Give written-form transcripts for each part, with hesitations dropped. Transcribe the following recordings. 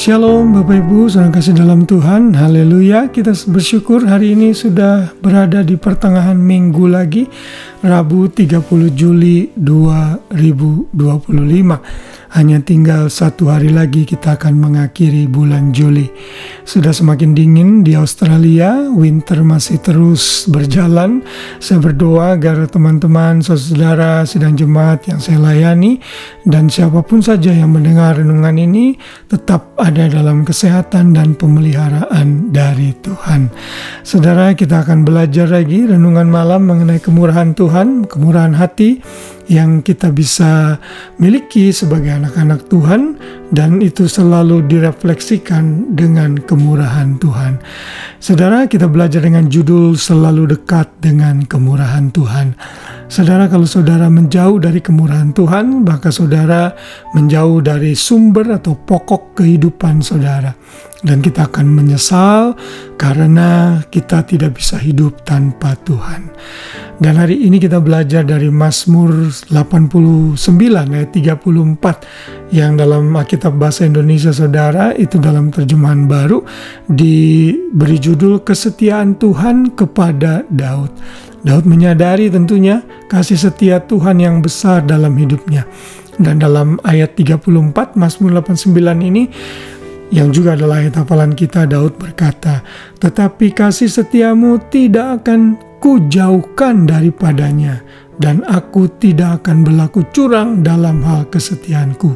Shalom Bapak Ibu, saudara kasih dalam Tuhan, haleluya. Kita bersyukur hari ini sudah berada di pertengahan minggu lagi, Rabu 30 Juli 2025. Hanya tinggal satu hari lagi kita akan mengakhiri bulan Juli. Sudah semakin dingin di Australia, winter masih terus berjalan. Saya berdoa agar teman-teman, saudara, sidang jemaat yang saya layani, dan siapapun saja yang mendengar renungan ini tetap ada dalam kesehatan dan pemeliharaan dari Tuhan. Saudara, kita akan belajar lagi renungan malam mengenai kemurahan Tuhan, kemurahan hati yang kita bisa miliki sebagai anak-anak Tuhan, dan itu selalu direfleksikan dengan kemurahan Tuhan. Saudara, kita belajar dengan judul selalu dekat dengan kemurahan Tuhan. Saudara, kalau saudara menjauh dari kemurahan Tuhan, maka saudara menjauh dari sumber atau pokok kehidupan saudara. Dan kita akan menyesal karena kita tidak bisa hidup tanpa Tuhan. Dan hari ini kita belajar dari Mazmur 89 ayat 34 yang dalam Alkitab Bahasa Indonesia saudara, itu dalam terjemahan baru diberi judul Kesetiaan Tuhan kepada Daud. Daud menyadari tentunya kasih setia Tuhan yang besar dalam hidupnya. Dan dalam ayat 34 Mazmur 89 ini, yang juga adalah ayat hafalan kita, Daud berkata, "Tetapi kasih setiamu tidak akan kujauhkan daripadanya, dan aku tidak akan berlaku curang dalam hal kesetiaanku."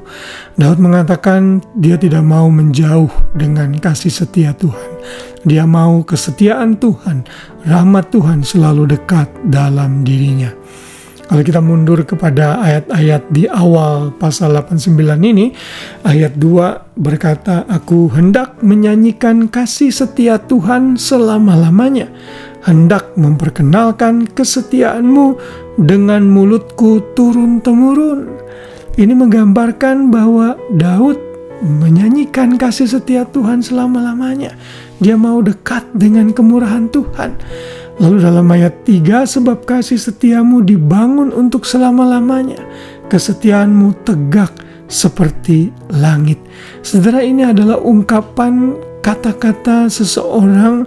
Daud mengatakan dia tidak mau menjauh dengan kasih setia Tuhan. Dia mau kesetiaan Tuhan, rahmat Tuhan selalu dekat dalam dirinya. Kalau kita mundur kepada ayat-ayat di awal pasal 89 ini, ayat 2 berkata, "Aku hendak menyanyikan kasih setia Tuhan selama-lamanya, hendak memperkenalkan kesetiaanmu dengan mulutku turun-temurun." Ini menggambarkan bahwa Daud menyanyikan kasih setia Tuhan selama-lamanya. Dia mau dekat dengan kemurahan Tuhan. Lalu dalam ayat 3, "Sebab kasih setiamu dibangun untuk selama-lamanya, kesetiaanmu tegak seperti langit." Saudara, ini adalah ungkapan kata-kata seseorang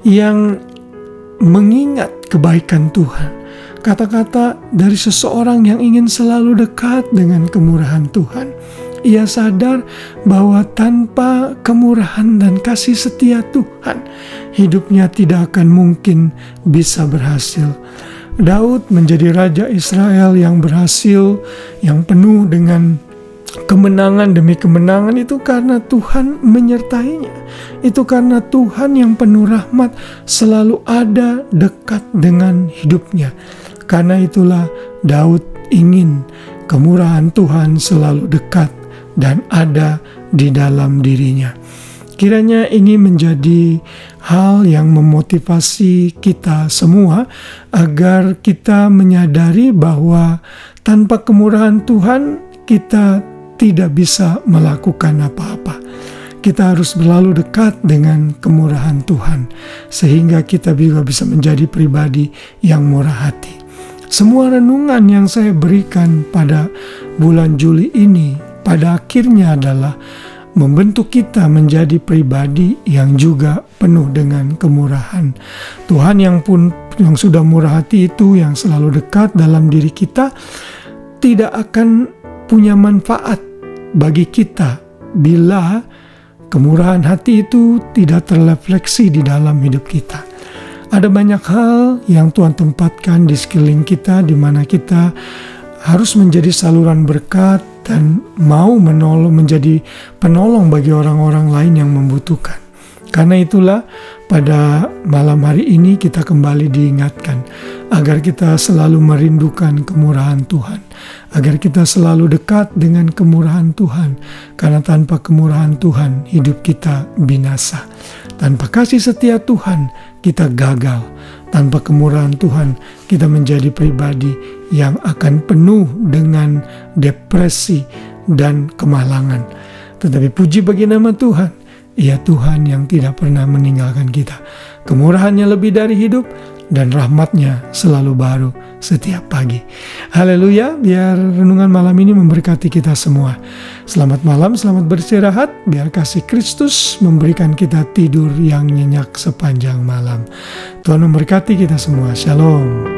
yang mengingat kebaikan Tuhan. Kata-kata dari seseorang yang ingin selalu dekat dengan kemurahan Tuhan. Ia sadar bahwa tanpa kemurahan dan kasih setia Tuhan, hidupnya tidak akan mungkin bisa berhasil. Daud menjadi raja Israel yang berhasil, yang penuh dengan kemenangan demi kemenangan, itu karena Tuhan menyertainya. Itu karena Tuhan yang penuh rahmat selalu ada dekat dengan hidupnya. Karena itulah Daud ingin kemurahan Tuhan selalu dekat dan ada di dalam dirinya. Kiranya ini menjadi hal yang memotivasi kita semua agar kita menyadari bahwa tanpa kemurahan Tuhan kita tidak bisa melakukan apa-apa. Kita harus selalu dekat dengan kemurahan Tuhan sehingga kita juga bisa menjadi pribadi yang murah hati. Semua renungan yang saya berikan pada bulan Juli ini pada akhirnya adalah membentuk kita menjadi pribadi yang juga penuh dengan kemurahan. Tuhan yang sudah murah hati itu, yang selalu dekat dalam diri kita, tidak akan punya manfaat bagi kita bila kemurahan hati itu tidak terrefleksi di dalam hidup kita. Ada banyak hal yang Tuhan tempatkan di sekeliling kita, di mana kita harus menjadi saluran berkat dan mau menjadi penolong bagi orang-orang lain yang membutuhkan. Karena itulah pada malam hari ini kita kembali diingatkan agar kita selalu merindukan kemurahan Tuhan, agar kita selalu dekat dengan kemurahan Tuhan, karena tanpa kemurahan Tuhan hidup kita binasa. Tanpa kasih setia Tuhan kita gagal. Tanpa kemurahan Tuhan kita menjadi pribadi yang akan penuh dengan depresi dan kemalangan. Tetapi puji bagi nama Tuhan, Ia Tuhan yang tidak pernah meninggalkan kita. Kemurahannya lebih dari hidup dan rahmatnya selalu baru setiap pagi. Haleluya, biar renungan malam ini memberkati kita semua. Selamat malam, selamat beristirahat. Biar kasih Kristus memberikan kita tidur yang nyenyak sepanjang malam. Tuhan memberkati kita semua. Shalom.